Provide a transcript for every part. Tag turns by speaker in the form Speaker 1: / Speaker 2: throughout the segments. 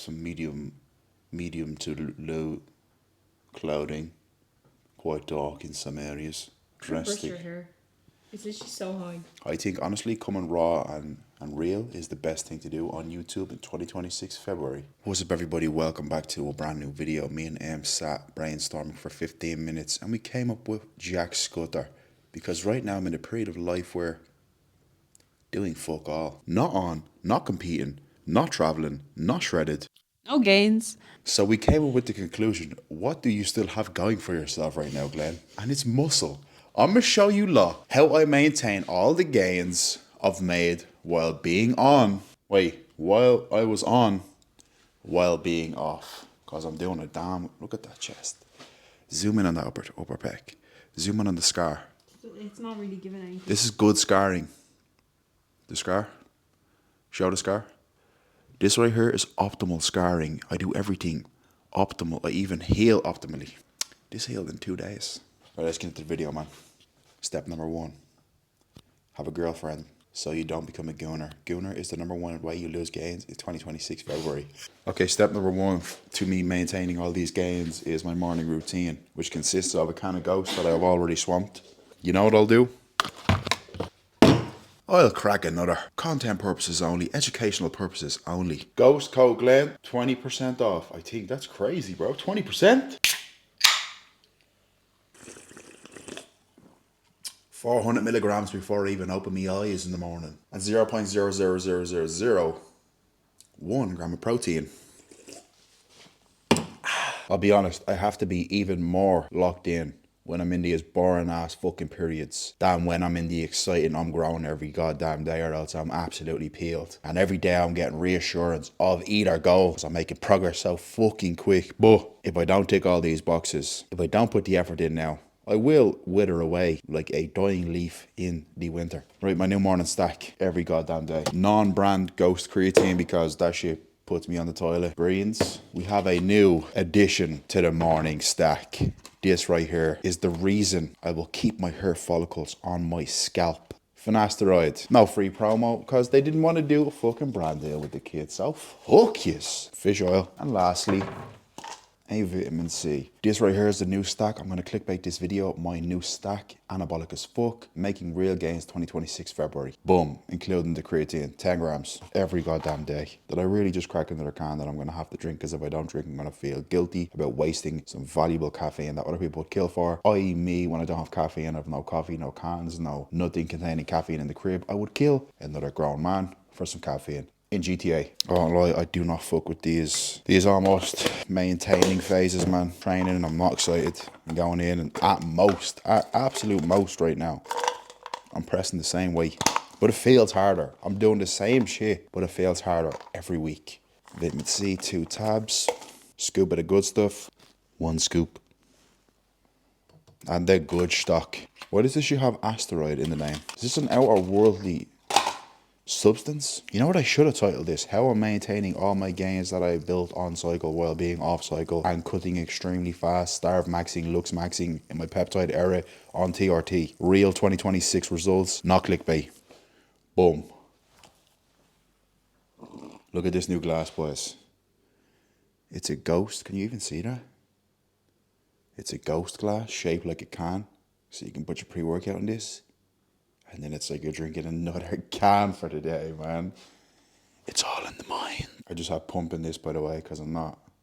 Speaker 1: some medium to low clouding, quite dark in some areas.
Speaker 2: Could brush your
Speaker 1: Drastic.
Speaker 2: hair. It's literally so high.
Speaker 1: I think honestly coming raw and real is the best thing to do on YouTube in 2026 February. What's up everybody, welcome back to a brand new video. Me and Em sat brainstorming for 15 minutes and we came up with Jack Scudder. Because right now I'm in a period of life where doing fuck all. Not on, not competing, not travelling, not shredded.
Speaker 2: No gains.
Speaker 1: So we came up with the conclusion, what do you still have going for yourself right now, Glen? And it's muscle. I'm going to show you lot how I maintain all the gains I've made while being on. Wait, while I was on, while being off. Because I'm doing a damn, look at that chest. Zoom in on the upper pec. Zoom in on the scar.
Speaker 2: It's not really giving anything.
Speaker 1: This is good scarring. The scar. Show the scar. This right here is optimal scarring. I do everything optimal. I even heal optimally. This healed in 2 days. Alright, let's get into the video, man. Step number 1. Have a girlfriend so you don't become a gooner. Gooner is the number 1 way you lose gains in 2026 February. Okay, step number 1 to me maintaining all these gains is my morning routine, which consists of a can of Ghost that I've already swamped. You know what I'll do? I'll crack another. Content purposes only, educational purposes only. Ghost code Glen, 20% off. I think that's crazy, bro. 20%? 400 milligrams before I even open my eyes in the morning. And 0.00001 gram of protein. I'll be honest, I have to be even more locked in when I'm in these boring ass fucking periods than when I'm in the exciting I'm growing every goddamn day, or else I'm absolutely peeled. And every day I'm getting reassurance of either goal, because I'm making progress so fucking quick. But if I don't tick all these boxes, if I don't put the effort in now, I will wither away like a dying leaf in the winter. Right, my new morning stack every goddamn day. Non-brand Ghost creatine, because that shit puts me on the toilet. Brains, we have a new addition to the morning stack. This right here is the reason I will keep my hair follicles on my scalp. Finasteride. No free promo, because they didn't want to do a fucking brand deal with the kids. So fuck yes. Fish oil. And lastly, a vitamin C. This right here is the new stack. I'm going to clickbait this video. My new stack, anabolic as fuck, making real gains 2026 February. Boom, including the creatine, 10 grams every goddamn day. That I really just crack another can that I'm going to have to drink, because if I don't drink, I'm going to feel guilty about wasting some valuable caffeine that other people would kill for. I.e. me, when I don't have caffeine, I have no coffee, no cans, no nothing containing caffeine in the crib. I would kill another grown man for some caffeine. In GTA. I won't lie, I do not fuck with these almost maintaining phases, man. Training, and I'm not excited. I'm going in and at absolute most right now, I'm pressing the same weight. But it feels harder. I'm doing the same shit, but it feels harder every week. Vitamin C, 2 tabs. Scoop of the good stuff. 1 scoop. And the good stock. Why does this shit have asteroid in the name? Is this an outer worldly substance? You know what I should have titled this? How I'm maintaining all my gains that I built on cycle while being off cycle, and cutting extremely fast, starve maxing, looks maxing in my peptide era on TRT. Real 2026 results, not clickbait. Boom. Look at this new glass, boys. It's a Ghost. Can you even see that? It's a Ghost glass shaped like a can, so you can put your pre-workout in this. And then it's like you're drinking another can for the day, man. It's all in the mind. I just have pumping this, by the way, because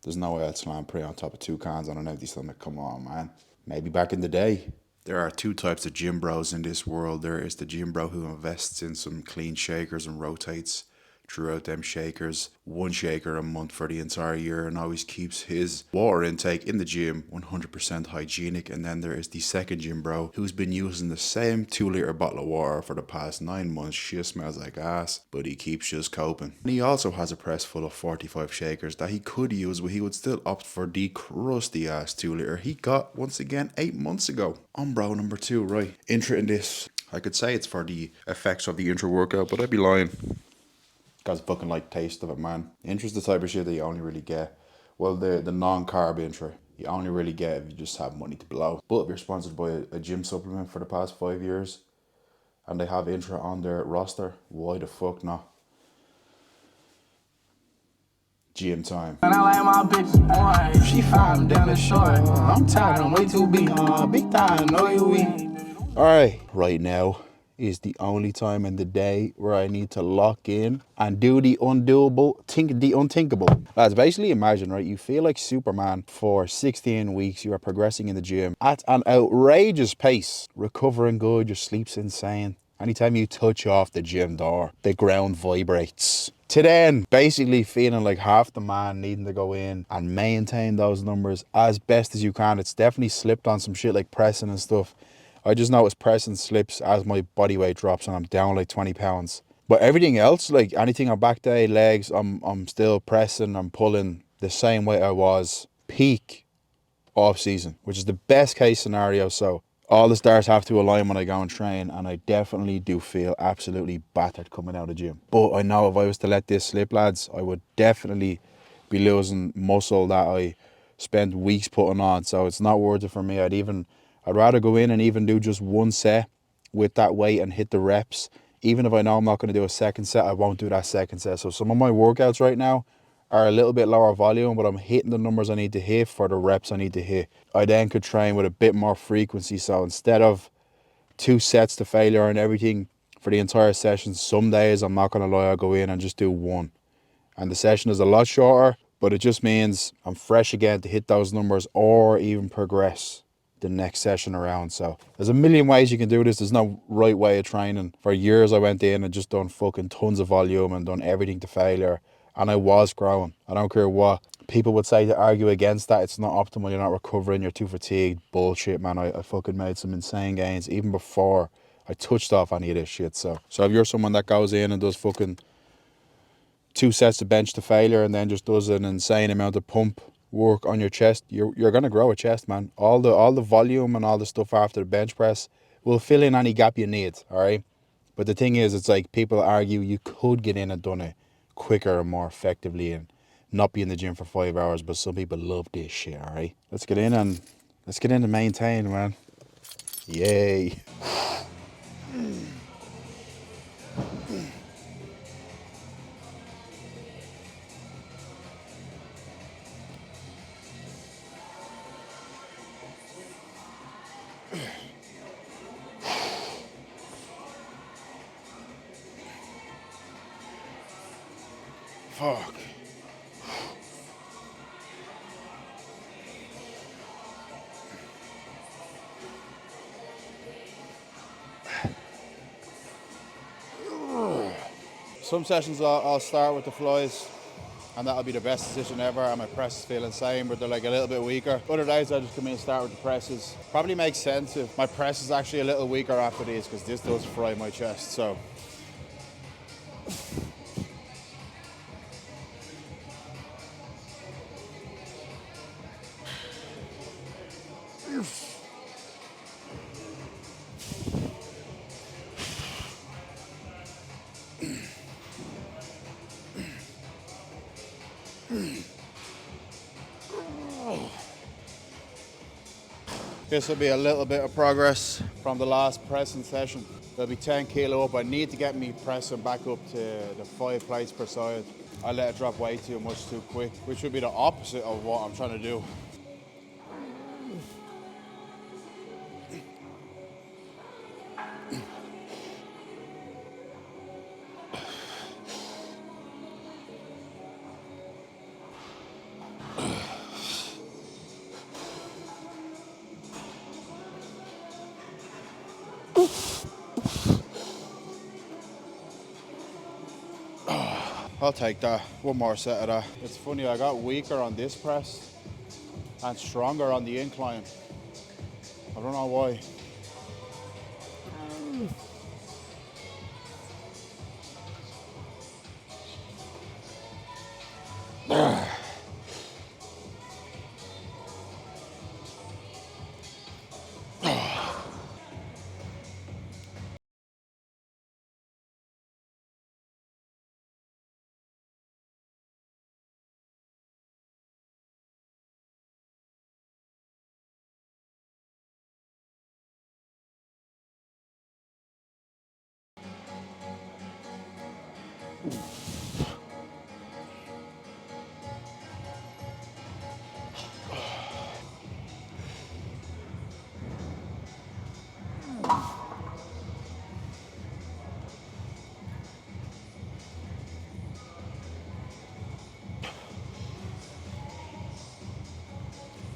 Speaker 1: there's no way I'd slam pre on top of 2 cans on an empty stomach. Come on, man. Maybe back in the day. There are 2 types of gym bros in this world. There is the gym bro who invests in some clean shakers and rotates throughout them shakers, 1 shaker a month for the entire year, and always keeps his water intake in the gym 100% hygienic. And then there is the second gym bro who's been using the same 2-liter bottle of water for the past 9 months. Shit smells like ass, but he keeps just coping. And he also has a press full of 45 shakers that he could use, but he would still opt for the crusty ass 2-liter he got once again 8 months ago. I'm bro number 2, right? Intra in this. I could say it's for the effects of the intra workout, but I'd be lying. Guys fucking like taste of it, man. Intra's the type of shit that you only really get. Well, the non-carb intra, you only really get if you just have money to blow. But if you're sponsored by a gym supplement for the past 5 years and they have intra on their roster, why the fuck not? gym time.
Speaker 3: And I like my bitch, boy, she fine down the shore. I'm tired, I'm way too big, big time, know you weak.
Speaker 1: Alright, right now is the only time in the day where I need to lock in and do the undoable, think the unthinkable. Lads, basically imagine, right, you feel like Superman for 16 weeks, you are progressing in the gym at an outrageous pace, recovering good, your sleep's insane. Anytime you touch off the gym door, the ground vibrates. To then basically feeling like half the man, needing to go in and maintain those numbers as best as you can. It's definitely slipped on some shit like pressing and stuff. I just notice pressing slips as my body weight drops and I'm down like 20 pounds. But everything else, like anything on back day, legs, I'm still pressing, I'm pulling the same way I was peak off season, which is the best case scenario. So all the stars have to align when I go and train, and I definitely do feel absolutely battered coming out of the gym. But I know if I was to let this slip, lads, I would definitely be losing muscle that I spent weeks putting on. So it's not worth it for me. I'd rather go in and even do just one set with that weight and hit the reps. Even if I know I'm not going to do a second set, I won't do that second set. So some of my workouts right now are a little bit lower volume, but I'm hitting the numbers I need to hit for the reps I need to hit. I then could train with a bit more frequency. So instead of 2 sets to failure and everything for the entire session, some days, I'm not going to lie, I'll go in and just do one. And the session is a lot shorter, but it just means I'm fresh again to hit those numbers or even progress the next session around. So there's a million ways you can do this. There's no right way of training. For years I went in and just done fucking tons of volume and done everything to failure, and I was growing. I don't care what people would say to argue against that. It's not optimal, you're not recovering, you're too fatigued. Bullshit, man. I fucking made some insane gains even before I touched off any of this shit. So if you're someone that goes in and does fucking 2 sets of bench to failure and then just does an insane amount of pump work on your chest, you're gonna grow a chest, man. All the volume and all the stuff after the bench press will fill in any gap you need, all right? But the thing is, it's like people argue you could get in and done it quicker and more effectively and not be in the gym for 5 hours, but some people love this shit, all right? Let's get in and maintain, man. Yay. Fuck. Some sessions I'll start with the flies, and that'll be the best decision ever, and my press is feeling same, but they're like a little bit weaker. Other days I just come in and start with the presses. Probably makes sense if my press is actually a little weaker after these, because this does fry my chest. So this will be a little bit of progress from the last pressing session. There'll be 10 kilo up. I need to get me pressing back up to the 5 plates per side. I let it drop way too much too quick, which would be the opposite of what I'm trying to do. I'll take that. One more set of that. It's funny, I got weaker on this press and stronger on the incline. I don't know why.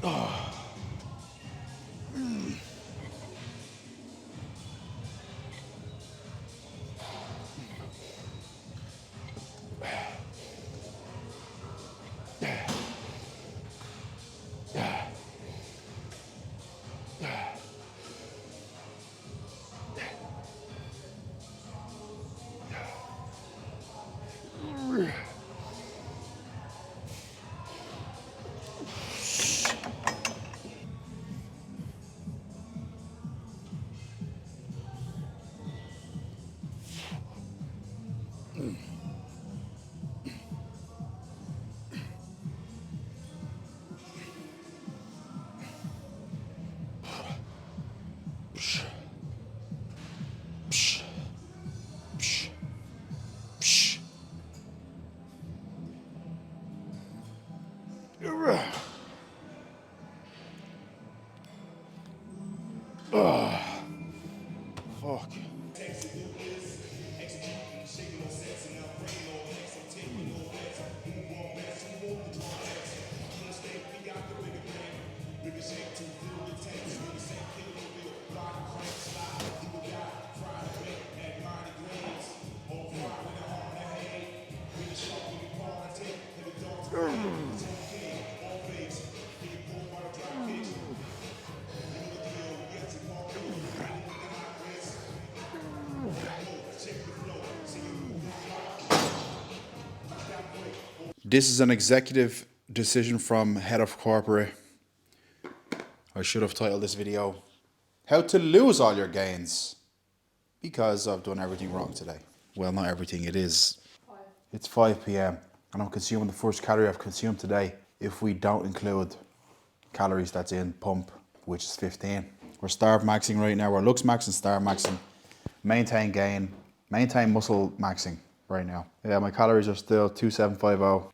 Speaker 1: Fuck. This is an executive decision from head of corporate. I should have titled this video, How to Lose All Your Gains. Because I've done everything wrong today. Well, not everything, it is. It's 5 p.m. and I'm consuming the first calorie I've consumed today. If we don't include calories that's in pump, which is 15. We're starve maxing right now. We're lux maxing, starve maxing. Maintain gain, maintain muscle maxing right now. Yeah, my calories are still 2750.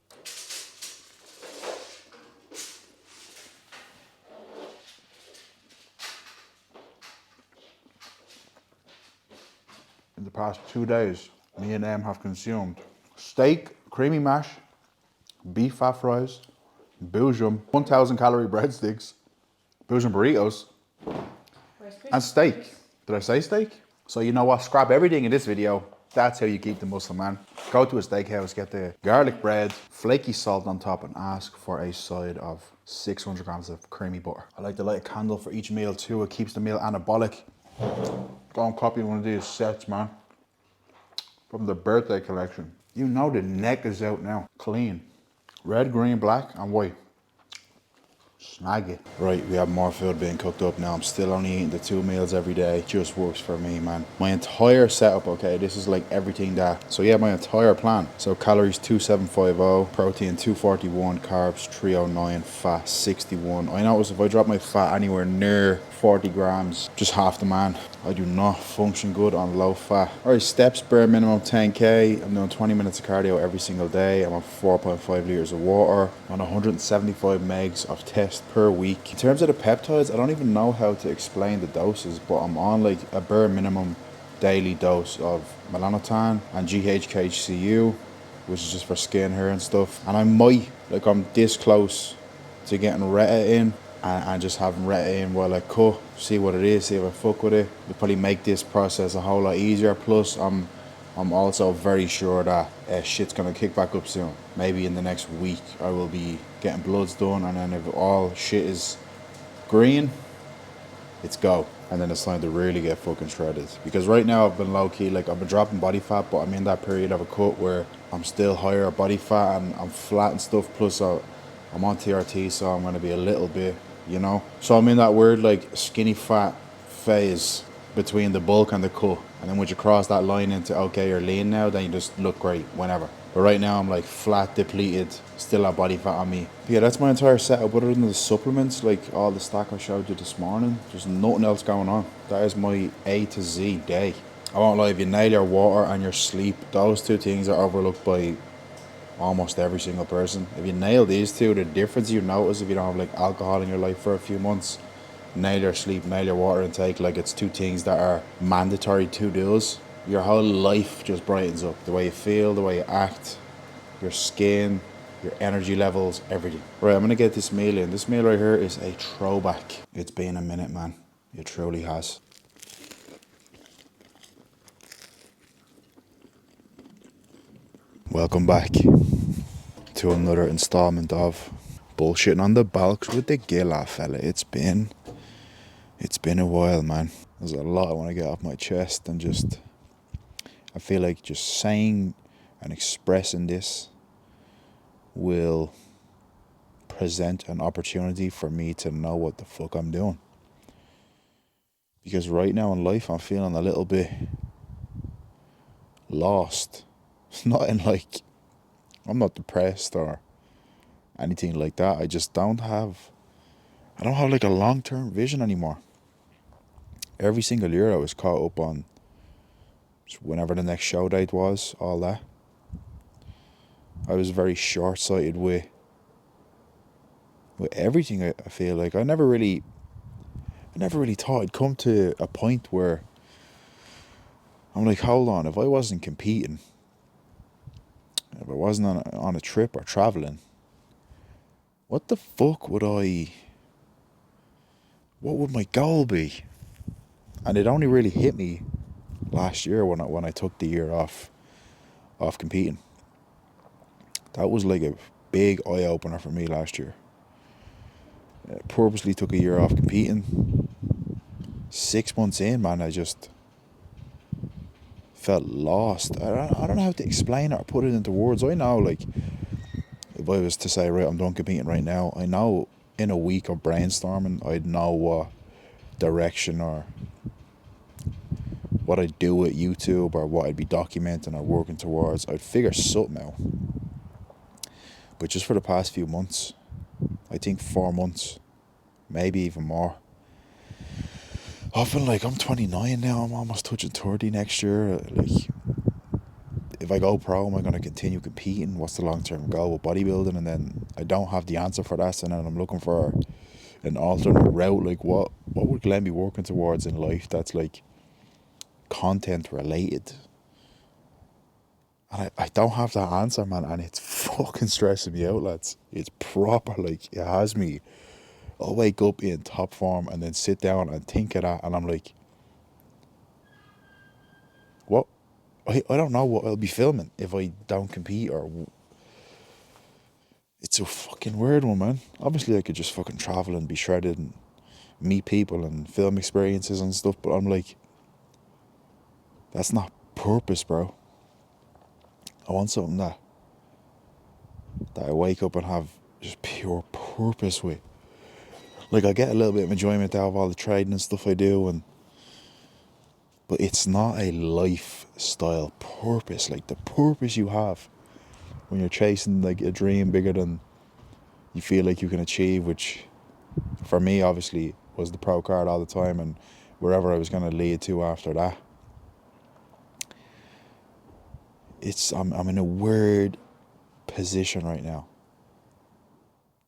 Speaker 1: In the past 2 days, me and them have consumed steak, creamy mash, beef fat fries, Belgium, 1,000 calorie breadsticks, Belgian burritos, and steak. Did I say steak? So you know what, scrap everything in this video. That's how you keep the muscle, man. Go to a steakhouse, get the garlic bread, flaky salt on top, and ask for a side of 600 grams of creamy butter. I like to light a candle for each meal too. It keeps the meal anabolic. Don't copy one of these sets, man. From the birthday collection. You know the neck is out now. Clean. Red, green, black, and white. Snag it. Right, we have more food being cooked up now. I'm still only eating the 2 meals every day. It just works for me, man. My entire setup, okay, this is like everything that. So yeah, my entire plan. So calories 2750, protein 241, carbs 309, fat 61. I notice if I drop my fat anywhere near 40 grams, just half the man. I do not function good on low fat. All right, steps, bare minimum 10K. I'm doing 20 minutes of cardio every single day. I'm on 4.5 liters of water. I'm on 175 megs of test per week. In terms of the peptides, I don't even know how to explain the doses, but I'm on like a bare minimum daily dose of melanotan and GHKHCU, which is just for skin, hair and stuff. And I might, like I'm this close to getting Retta in, and just having Retta in while I cook, see what it is, see if I fuck with it. It'll probably make this process a whole lot easier. Plus, I'm also very sure that shit's gonna kick back up soon. Maybe in the next week, I will be getting bloods done, and then if all shit is green, it's go. And then it's time to really get fucking shredded. Because right now I've been low key, like I've been dropping body fat, but I'm in that period of a cut where I'm still higher body fat and I'm flat and stuff. Plus I'm on TRT, so I'm gonna be a little bit, you know. So I'm in that weird like skinny fat phase between the bulk and the cut. And then once you cross that line into okay, you're lean now, then you just look great whenever. But right now I'm like flat, depleted, still have body fat on me. But yeah, that's my entire setup. Other than the supplements, like all the stack I showed you this morning, there's nothing else going on. That is my A to Z day. I won't lie, if you nail your water and your sleep, those 2 things are overlooked by almost every single person. If you nail these 2, the difference you notice if you don't have like alcohol in your life for a few months, nail your sleep, nail your water intake, like it's 2 things that are mandatory to do. Your whole life just brightens up. The way you feel, the way you act, your skin, your energy levels, everything. Right, I'm gonna get this meal in. This meal right here is a throwback. It's been a minute, man. It truly has. Welcome back to another installment of Bullshitting on the Balks with the Gillen fella. It's been a while, man. There's a lot I want to get off my chest, and just I feel like just saying and expressing this will present an opportunity for me to know what the fuck I'm doing. Because right now in life I'm feeling a little bit lost. Not in like, I'm not depressed or anything like that. I just don't have like a long-term vision anymore. Every single year I was caught up on whenever the next show date was, all that. I was very short-sighted with everything. I feel like I never really thought I'd come to a point where I'm like, hold on, if I wasn't competing, if I wasn't on a trip or traveling, what the fuck what would my goal be? And it only really hit me last year when I took the year off competing. That was like a big eye opener for me last year. I purposely took a year off competing. 6 months in, man, I just felt lost. I don't know how to explain it or put it into words. I know, like, if I was to say, right, I'm done competing right now, I know in a week of brainstorming, I'd know what direction or what I'd do with YouTube or what I'd be documenting or working towards. I'd figure something out. But just for the past few months, I think 4 months, maybe even more, I've been like, I'm 29 now, I'm almost touching 30 next year. Like, if I go pro, am I going to continue competing? What's the long-term goal with bodybuilding? And then I don't have the answer for that, so then I'm looking for an alternate route. Like, what would Glen be working towards in life that's like content related? And I don't have that answer, man, and it's fucking stressing me out, lads. It's proper, like, it has me. I'll wake up in top form and then sit down and think of that, and I'm like, what? I don't know what I'll be filming if I don't compete, or... It's a fucking weird one, man. Obviously I could just fucking travel and be shredded and meet people and film experiences and stuff, but I'm like, that's not purpose, bro. I want something that I wake up and have just pure purpose with. Like, I get a little bit of enjoyment out of all the trading and stuff I do, but it's not a lifestyle purpose. Like, the purpose you have when you're chasing like a dream bigger than you feel like you can achieve, which for me obviously was the pro card all the time and wherever I was going to lead to after that. I'm in a weird position right now,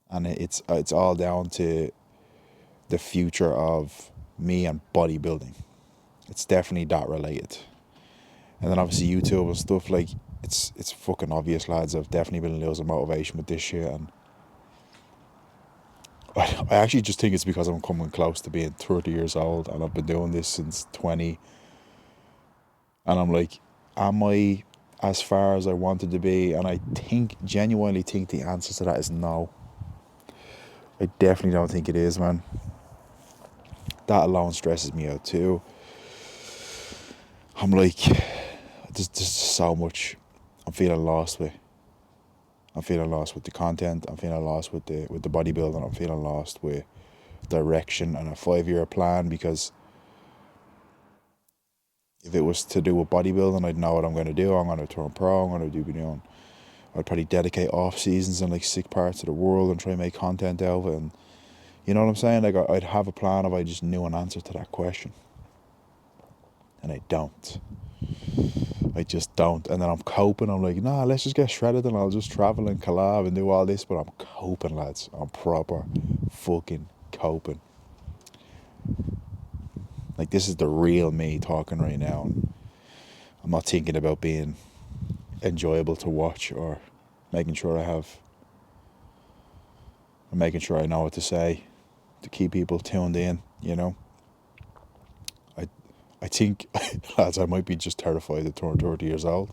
Speaker 1: and it's all down to the future of me and bodybuilding. It's definitely that related. And then obviously YouTube and stuff, like, it's fucking obvious, lads. I've definitely been losing motivation with this shit, and I actually just think it's because I'm coming close to being 30 years old and I've been doing this since 20, and I'm like, am I as far as I wanted to be? And I genuinely think the answer to that is no. I definitely don't think it is, man. That alone stresses me out too. I'm like, there's so much I'm feeling lost with. I'm feeling lost with the content. I'm feeling lost with the bodybuilding. I'm feeling lost with direction and a 5-year plan, because if it was to do with bodybuilding, I'd know what I'm going to do. I'm going to turn pro. I'm going to be doing... I'd probably dedicate off seasons in like sick parts of the world and try and make content out of it. And you know what I'm saying? Like, I'd have a plan if I just knew an answer to that question. And I don't. I just don't. And then I'm coping. I'm like, nah, let's just get shredded and I'll just travel and collab and do all this. But I'm coping, lads. I'm proper fucking coping. Like, this is the real me talking right now. And I'm not thinking about being enjoyable to watch or making sure I have I'm making sure I know what to say to keep people tuned in, you know. I think, lads, I might be just terrified to turn 30 years old.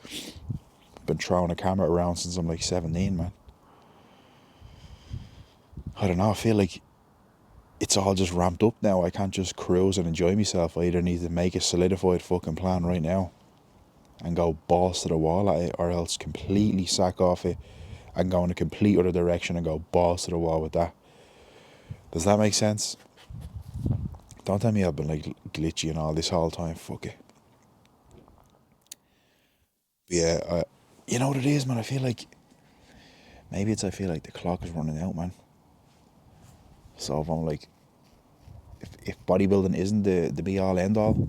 Speaker 1: I've been throwing a camera around since I'm like 17, man. I don't know, I feel like it's all just ramped up now. I can't just cruise and enjoy myself. I either need to make a solidified fucking plan right now and go balls to the wall at it, or else completely sack off it and go in a complete other direction and go balls to the wall with that. Does that make sense? Don't tell me I've been like glitchy and all this whole time. Fuck it. But yeah, you know what it is, man? I feel like I feel like the clock is running out, man. So if I'm like, if bodybuilding isn't the be all end all,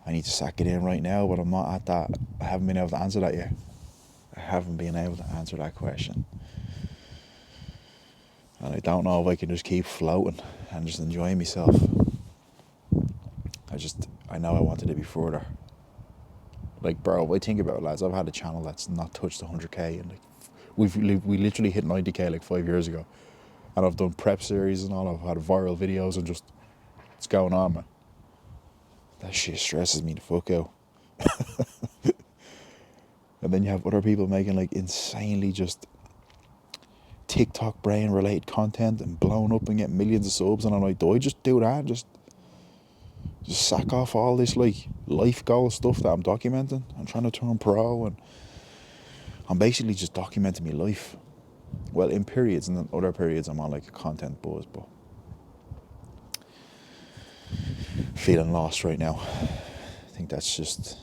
Speaker 1: I need to sack it in right now. But I'm not at that. I haven't been able to answer that yet. I haven't been able to answer that question. And I don't know if I can just keep floating and just enjoy myself. I know I wanted to be further. Like, bro, if I think about it, lads, I've had a channel that's not touched 100k, and like, we literally hit 90k like 5 years ago. And I've done prep series and all, I've had viral videos and just, what's going on, man? That shit stresses me the fuck out. And then you have other people making like insanely just TikTok brain related content and blowing up and getting millions of subs, and I'm like, do I just do that? Just sack off all this like life goal stuff that I'm documenting. I'm trying to turn pro, and I'm basically just documenting my life. Well, in periods, and then other periods I'm on like a content buzz, but feeling lost right now. I think that's just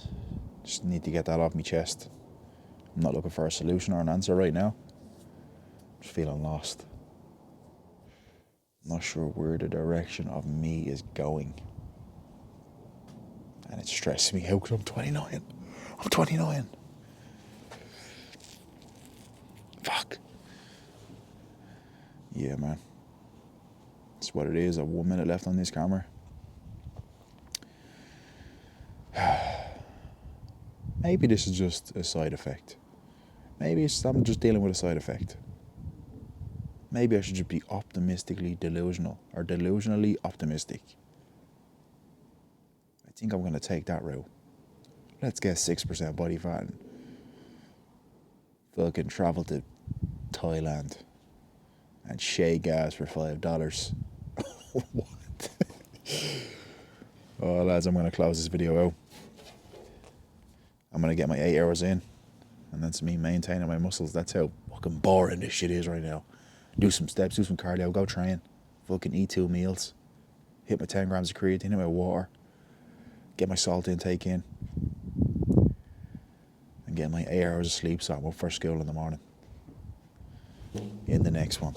Speaker 1: need to get that off my chest. I'm not looking for a solution or an answer right now. Just feeling lost. Not sure where the direction of me is going. And it stresses me out because I'm 29. I'm 29. Fuck. Yeah, man. That's what it is. I have 1 minute left on this camera. Maybe this is just a side effect. Maybe I'm just dealing with a side effect. Maybe I should just be optimistically delusional, or delusionally optimistic. I think I'm going to take that route. Let's get 6% body fat and fucking travel to Thailand and shake gas for $5. What? Oh, lads, I'm going to close this video out. I'm going to get my 8 hours in, and that's me maintaining my muscles. That's how fucking boring this shit is right now. Do some steps, do some cardio, go train, fucking eat 2 meals, hit my 10 grams of creatine, hit my water, get my salt intake in, and get my 8 hours of sleep so I'm up for school in the morning. In the next one.